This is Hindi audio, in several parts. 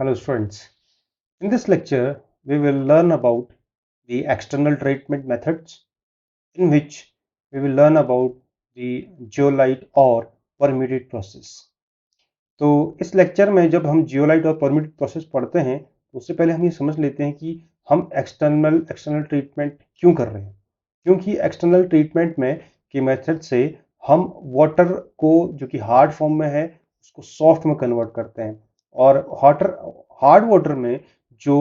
Hello students. In this lecture, we will learn about the external treatment methods in which we will learn about the zeolite और permeate process. तो इस लेक्चर में जब हम जियोलाइट और परमिट प्रोसेस पढ़ते हैं तो उससे पहले हम ये समझ लेते हैं कि हम एक्सटर्नल ट्रीटमेंट क्यों कर रहे हैं। क्योंकि एक्सटर्नल ट्रीटमेंट में के मेथड से हम वाटर को जो कि हार्ड फॉर्म में है उसको सॉफ्ट में कन्वर्ट करते हैं और हार्ड वाटर में जो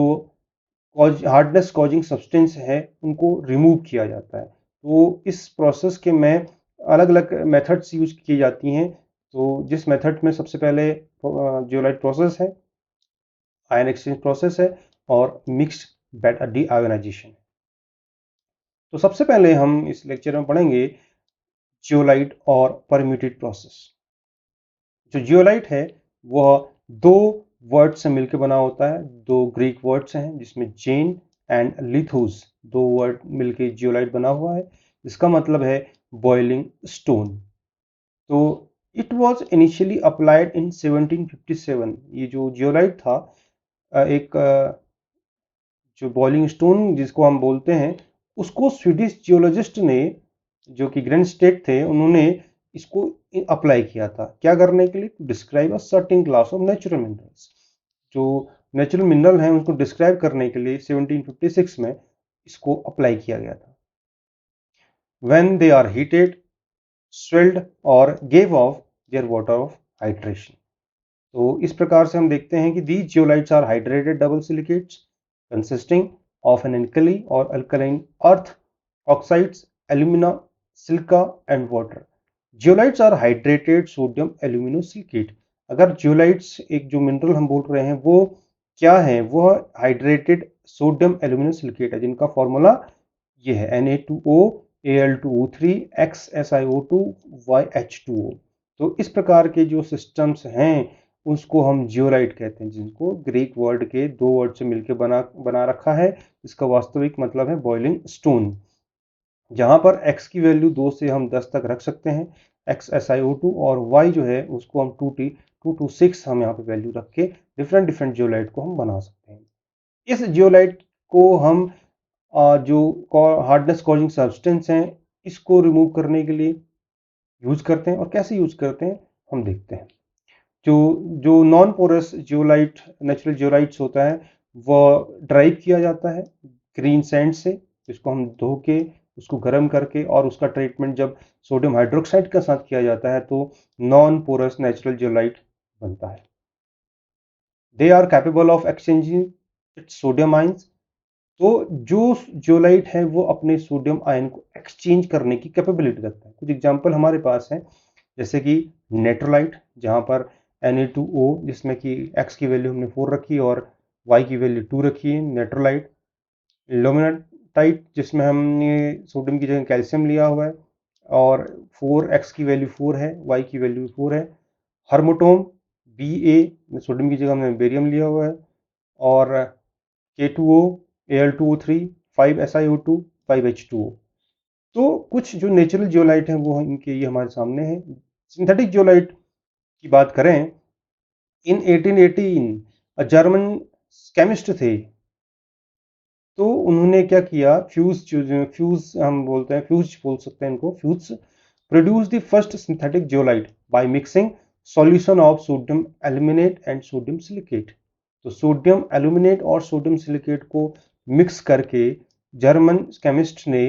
हार्डनेस कॉजिंग सब्सटेंस है उनको रिमूव किया जाता है। तो इस प्रोसेस के में अलग अलग मेथड्स यूज की जाती हैं। तो जिस मेथड में सबसे पहले जियोलाइट प्रोसेस है, आयन एक्सचेंज प्रोसेस है और मिक्स्ड बेड डीआयोनाइजेशन है। तो सबसे पहले हम इस लेक्चर में पढ़ेंगे जियोलाइट और परम्यूटेट प्रोसेस। जो जियोलाइट है वह दो वर्ड से मिलकर बना होता है। दो ग्रीक वर्ड्स हैं जिसमें जेन एंड लिथोस दो वर्ड मिलके जियोलाइट बना हुआ है। इसका मतलब है बॉइलिंग स्टोन। तो it was initially applied in 1757। ये जो जियोलाइट था एक जो बॉइलिंग स्टोन जिसको हम बोलते हैं उसको स्वीडिश जियोलॉजिस्ट ने जो कि ग्रेनस्टेड थे उन्होंने इसको अप्लाई किया था। क्या करने के लिए? To describe a certain class of natural minerals. जो नेचुरल मिनरल हैं उनको डिस्क्राइब करने के लिए 1756 में इसको अप्लाई किया गया था। When they are heated, swelled और gave off their water of hydration. तो इस प्रकार से हम देखते हैं कि these zeolites are hydrated double silicates consisting of an alkali or alkaline earth, oxides, alumina, silica and water. Zeolites are hydrated sodium aluminosilicate. अगर zeolites एक जो मिनरल हम बोल रहे हैं वो क्या है? वो हाइड्रेटेड सोडियम एल्यूमिनोसिलिकेट है जिनका फॉर्मूला ये है Na2O Al2O3 XSiO2 YH2O। तो इस प्रकार के जो सिस्टम्स हैं उसको हम जियोलाइट कहते हैं, जिनको ग्रीक वर्ड के दो वर्ड से मिलकर बना रखा है। इसका वास्तविक मतलब है बॉइलिंग स्टोन। जहां पर x की वैल्यू 2 से हम 10 तक रख सकते हैं XSiO2 और y जो है उसको हम 2 to 6 हम यहाँ पे वैल्यू रख के डिफरेंट जियोलाइट को हम बना सकते हैं। इस जियोलाइट को हम जो हार्डनेस कॉजिंग सब्सटेंस हैं इसको रिमूव करने के लिए यूज करते हैं। और कैसे यूज करते हैं हम देखते हैं। जो जो non porous zeolite natural zeolites होता है वह ड्राइव किया जाता है ग्रीन सैंड से। इसको हम धो के उसको गर्म करके और उसका ट्रीटमेंट जब सोडियम हाइड्रोक्साइड के साथ किया जाता है तो नॉन पोरस नेचुरल जियोलाइट बनता है। They are capable of exchanging its sodium ions. तो जो जियोलाइट है वो अपने सोडियम आयन को एक्सचेंज करने की कैपेबिलिटी रखता है। कुछ एग्जांपल हमारे पास हैं जैसे कि नेट्रोलाइट जहां पर Na2O जिसमें कि x की वैल्यू हमने 4 रखी और y की वैल्यू 2 रखी है नेट्रोलाइट। इल्यूमिनाटाइट जिसमें हमने सोडियम की जगह कैल्शियम लिया हुआ है और 4x की वैल्यू 4 है, y की वैल्यू 4 है। हर्मोटोम Ba सोडियम की जगह हमने बेरियम लिया हुआ है और K2O Al2O3 5SiO2 5H2O। तो कुछ जो नेचुरल जियोलाइट हैं वो इनके ये हमारे सामने है। सिंथेटिक जियोलाइट की बात करें, इन 1818 जर्मन केमिस्ट थे। तो उन्होंने क्या किया, फ्यूज हम बोलते हैं, फ्यूज बोल सकते हैं इनको, fuse produce the first synthetic zeolite by mixing solution of sodium aluminate and sodium silicate. तो सोडियम एल्यूमिनेट और सोडियम सिलिकेट को मिक्स करके जर्मन केमिस्ट ने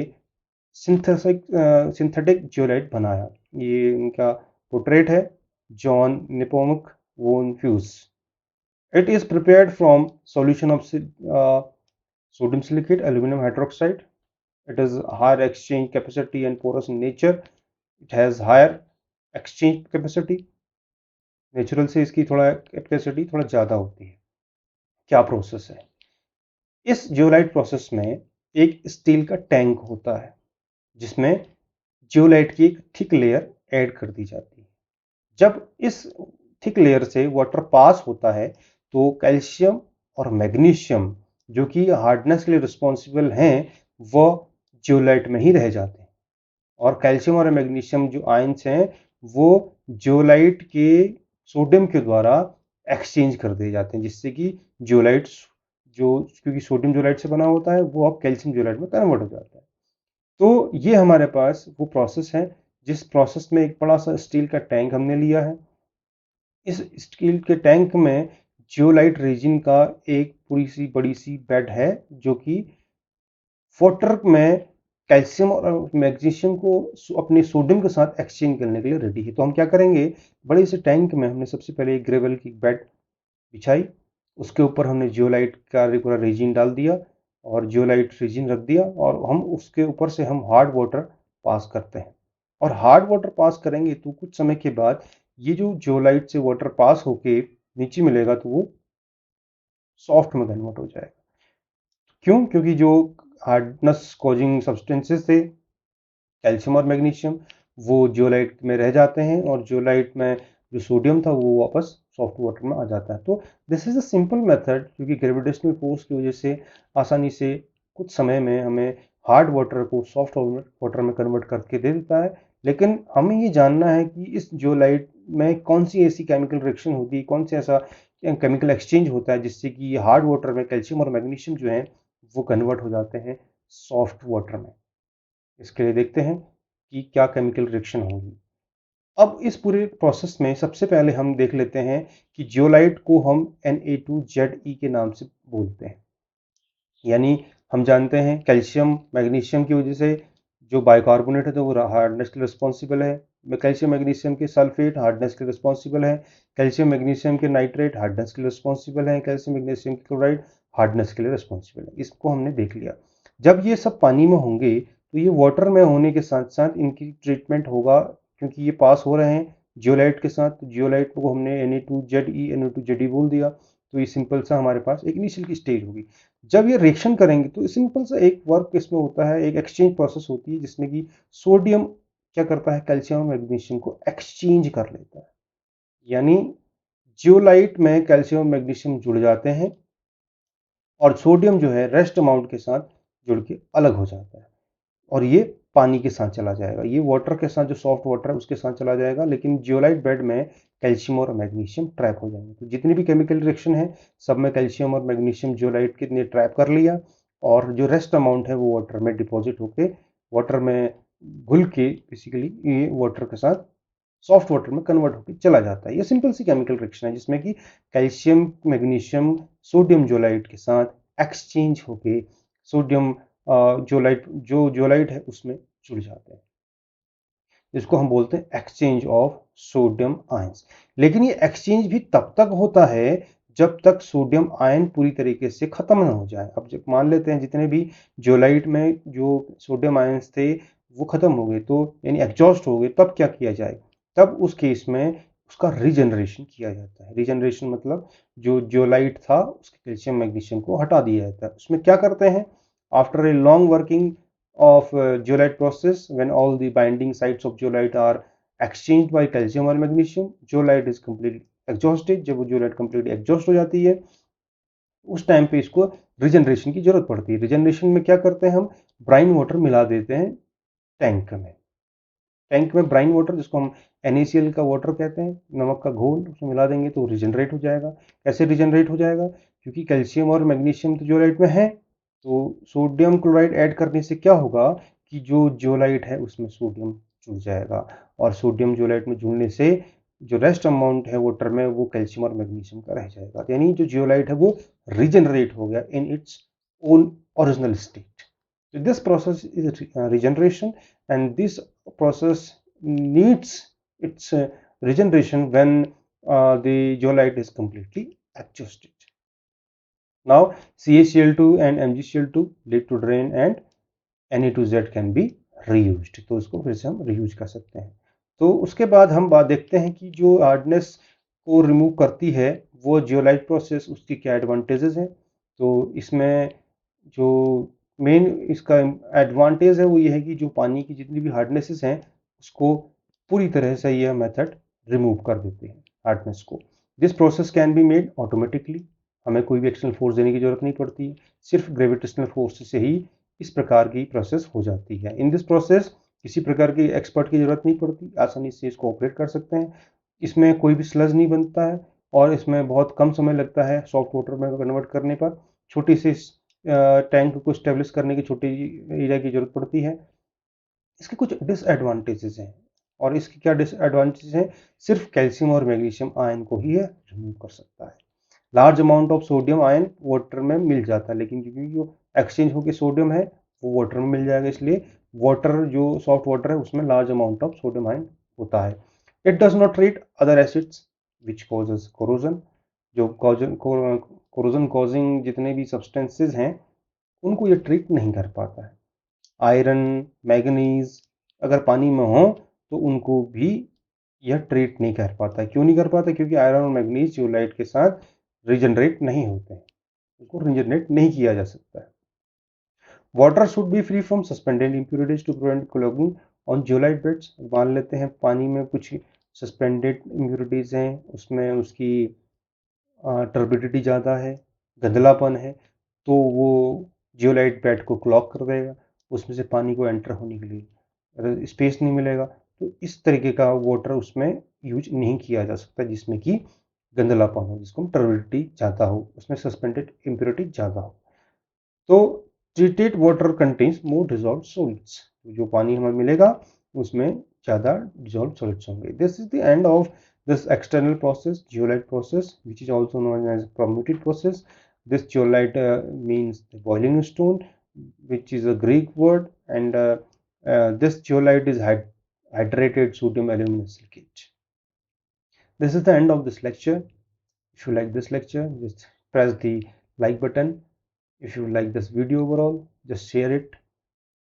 सिंथेटिक जियोलाइट बनाया। ये इनका पोर्ट्रेट है, जॉन नेपोमुक वोन fuse. It is prepared from solution of sodium silicate, aluminum hydroxide. It is higher exchange capacity and porous in nature. It has higher exchange capacity. Natural से इसकी थोड़ा कैपेसिटी थोड़ा ज़्यादा होती है। क्या प्रोसेस है इस जियोलाइट प्रोसेस में? एक स्टील का टैंक होता है जिसमें जियोलाइट की एक थिक लेयर ऐड कर दी जाती है। जब इस थिक लेयर से वाटर पास होता है तो कैल्शियम और मैग्नीशियम जो कि हार्डनेस के लिए रिस्पॉन्सिबल हैं वह जियोलाइट में ही रह जाते हैं। और कैल्शियम और मैग्नीशियम जो आयंस हैं वो जियोलाइट के सोडियम के द्वारा एक्सचेंज कर दिए जाते हैं, जिससे कि जियोलाइट्स जो क्योंकि सोडियम जियोलाइट से बना होता है वो अब कैल्शियम जियोलाइट में कन्वर्ट हो जाता है। तो ये हमारे पास वो प्रोसेस है जिस प्रोसेस में एक बड़ा सा स्टील का टैंक हमने लिया है। इस स्टील के टैंक में जियोलाइट रेजिन का एक पूरी सी बड़ी सी बेड है जो कि वाटर में कैल्शियम और मैग्नीशियम को अपने सोडियम के साथ एक्सचेंज करने के लिए रेडी है। तो हम क्या करेंगे, बड़े से टैंक में हमने सबसे पहले एक ग्रेवल की बेड बिछाई, उसके ऊपर हमने जियोलाइट का पूरा रेजिन डाल दिया और जियोलाइट रेजिन रख दिया और हम उसके ऊपर से हम हार्ड वाटर पास करते हैं। और हार्ड वाटर पास करेंगे तो कुछ समय के बाद ये जो जियोलाइट से वाटर पास होके नीचे मिलेगा तो वो सॉफ्ट में कन्वर्ट हो जाएगा। क्यों? क्योंकि जो हार्डनेस कॉजिंग सब्सटेंसेस थे कैल्शियम और मैग्नीशियम वो जियोलाइट में रह जाते हैं और जियोलाइट में जो सोडियम था वो वापस सॉफ्ट वाटर में आ जाता है। तो this is a simple method क्योंकि ग्रेविटेशनल फोर्स की वजह से आसानी से कुछ समय में हमें हार्ड वाटर को सॉफ्ट वाटर में कन्वर्ट करके दे देता है। लेकिन हमें ये जानना है कि इस जियोलाइट में कौन सी ऐसी केमिकल रिएक्शन होगी, कौन सा ऐसा केमिकल एक्सचेंज होता है जिससे कि हार्ड वाटर में कैल्शियम और मैग्नीशियम जो है वो कन्वर्ट हो जाते हैं सॉफ्ट वाटर में। इसके लिए देखते हैं कि क्या केमिकल रिएक्शन होगी। अब इस पूरे प्रोसेस में सबसे पहले हम देख लेते हैं कि जियोलाइट को हम Na2Ze के नाम से बोलते हैं। यानी हम जानते हैं कैल्शियम मैग्नीशियम की वजह से जो बाइकार्बोनेट है तो वो हार्डनेस के लिए रिस्पॉन्सिबल है। कैल्शियम मैग्नीशियम के सल्फेट हार्डनेस के लिए रिस्पॉन्सिबल है। कैल्शियम मैग्नीशियम के नाइट्रेट हार्डनेस के लिए रिस्पॉन्सिबल है। कैल्शियम मैग्नीशियम के क्लोराइड हार्डनेस के लिए रिस्पॉन्सिबल है। इसको हमने देख लिया। जब ये सब पानी में होंगे तो ये वाटर में होने के साथ साथ इनकी ट्रीटमेंट होगा क्योंकि ये पास हो रहे हैं जियोलाइट के साथ। तो जियोलाइट को हमने Na2Ze बोल दिया। तो ये सिंपल सा हमारे पास एक इनिशियल की स्टेज होगी। जब ये रिएक्शन करेंगे तो सिंपल सा एक वर्क इसमें होता है, एक एक्सचेंज प्रोसेस होती है जिसमें कि सोडियम क्या करता है, कैल्शियम और मैग्नीशियम को एक्सचेंज कर लेता है। यानी जियोलाइट में कैल्शियम और मैग्नीशियम जुड़ जाते हैं और सोडियम जो है रेस्ट अमाउंट के साथ जुड़ के अलग हो जाता है और ये पानी के साथ चला जाएगा। ये वाटर के साथ जो सॉफ्ट वाटर है उसके साथ चला जाएगा, लेकिन जियोलाइट बेड में कैल्शियम और मैग्नीशियम ट्रैप हो जाएंगे। तो जितनी भी केमिकल रिएक्शन है सब में कैल्शियम और मैग्नीशियम जियोलाइट के ने ट्रैप कर लिया और जो रेस्ट अमाउंट है वो वाटर में डिपॉजिट होके वाटर में घुल के बेसिकली ये वाटर के साथ सॉफ्ट वाटर में कन्वर्ट होकर चला जाता है। ये सिंपल सी केमिकल रिएक्शन है जिसमें कि कैल्शियम मैग्नीशियम सोडियम जियोलाइट के साथ एक्सचेंज होके सोडियम जियोलाइट जो जियोलाइट है उसमें जुड़ जाते हैं, जिसको हम बोलते हैं एक्सचेंज ऑफ सोडियम आयंस। लेकिन ये एक्सचेंज भी तब तक होता है जब तक सोडियम आयन पूरी तरीके से खत्म ना हो जाए। अब जब मान लेते हैं जितने भी जियोलाइट में जो सोडियम आयंस थे वो खत्म हो गए तो यानी एग्जॉस्ट हो गए, तब क्या किया जाए? तब उस केस में उसका रीजनरेशन किया जाता है। रीजनरेशन मतलब जो जियोलाइट था उसके कैल्शियम मैग्नीशियम को हटा दिया जाता है। उसमें क्या करते हैं, after a long working of zeolite process, when all the binding sites of zeolite are exchanged by calcium और magnesium, zeolite is completely exhausted। जब वो zeolite completely exhaust हो जाती है उस टाइम पे इसको रिजनरेशन की जरूरत पड़ती है। रिजनरेशन में क्या करते हैं, हम ब्राइन वाटर मिला देते हैं टैंक में। टैंक में ब्राइन वाटर जिसको हम NaCl का वाटर कहते हैं, नमक का घोल, उसमें मिला देंगे तो रिजनरेट हो जाएगा। कैसे रिजनरेट हो जाएगा? क्योंकि कैल्शियम और मैग्नीशियम तो जियोलाइट में है, तो सोडियम क्लोराइड ऐड करने से क्या होगा कि जो जियोलाइट है उसमें सोडियम जुड़ जाएगा और सोडियम जियोलाइट में जुड़ने से जो रेस्ट अमाउंट है वाटर में वो कैल्शियम और मैग्नीशियम का रह जाएगा। यानी जो जियोलाइट है वो रिजनरेट हो गया in its own original state. So this process is regeneration, and this process needs its regeneration when the zeolite is completely exhausted. Now CaCl2 and MgCl2 lead to drain and Na2Z can be reused। तो उसको फिर से हम reuse कर सकते हैं। तो उसके बाद हम बात देखते हैं कि जो हार्डनेस को रिमूव करती है वो जियोलाइट प्रोसेस, उसकी क्या एडवांटेजेस हैं। तो इसमें जो मेन इसका एडवांटेज है वो ये है कि जो पानी की जितनी भी हार्डनेसेस हैं उसको पूरी तरह से यह मेथड रिमूव कर देते हैं हार्डनेस को। This process can be made automatically. हमें कोई भी एक्सटर्नल फोर्स देने की जरूरत नहीं पड़ती, सिर्फ ग्रेविटेशनल फोर्स से ही इस प्रकार की प्रोसेस हो जाती है। इन दिस प्रोसेस किसी प्रकार की एक्सपर्ट की जरूरत नहीं पड़ती, आसानी से इसको ऑपरेट कर सकते हैं। इसमें कोई भी स्लज नहीं बनता है और इसमें बहुत कम समय लगता है सॉफ्ट वाटर में कन्वर्ट करने पर। छोटी सी टैंक को स्टेब्लिश करने की छोटी एरिया की ज़रूरत पड़ती है। इसके कुछ डिसएडवांटेजेस हैं, और इसके क्या डिसएडवांटेजेस हैं? सिर्फ कैल्शियम और मैग्नीशियम आयन को ही यह रिमूव कर सकता है। Large amount of sodium ion water में मिल जाता है, लेकिन क्योंकि जो एक्सचेंज होकर सोडियम है वो वाटर में मिल जाएगा, इसलिए वाटर जो सॉफ्ट वाटर है उसमें large amount of sodium ion होता है। It does not treat other acids which causes corrosion. जो कोरोजन कॉजिंग जितने भी सब्सटेंसेज हैं उनको ये ट्रीट नहीं कर पाता है। आयरन, मैग्नीज अगर पानी में हो तो उनको भी यह ट्रीट नहीं कर पाता। क्यों नहीं कर पाता? क्योंकि आयरन और मैग्नीज जियोलाइट के साथ रिजनरेट नहीं होते हैं, उसको रिजनरेट नहीं किया जा सकता है। Water should be free from suspended impurities to prevent clogging on zeolite beds. मान लेते हैं पानी में कुछ सस्पेंडेड इम्प्योरिटीज हैं, उसमें उसकी टर्बिडिटी ज़्यादा है, गंदलापन है, तो वो जियोलाइट बेड को क्लॉग कर देगा, उसमें से पानी को एंटर होने के लिए स्पेस नहीं मिलेगा। तो इस तरीके का वाटर उसमें यूज नहीं किया जा सकता जिसमें कि गंदलापन हो, जिसको हम टर्बिडिटी ज़्यादा हो, उसमें सस्पेंडेड इम्प्योरिटी ज़्यादा हो। तो ट्रीटेड वाटर कंटेन्स मोर डिजॉल्व सॉलिड्स। जो पानी हमें मिलेगा उसमें ज़्यादा डिजॉल्व सॉलिड्स होंगे। This is the end of this external process, zeolite process, which is also known as permuted process. This zeolite means the boiling stone, which is a Greek word, and this zeolite is hydrated sodium aluminum silicate. This is the end of this lecture. If you like this lecture, just press the like button. If you like this video overall, just share it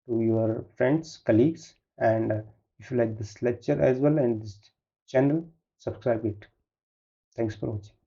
to your friends, colleagues, and if you like this lecture as well and this channel, subscribe it. Thanks for watching.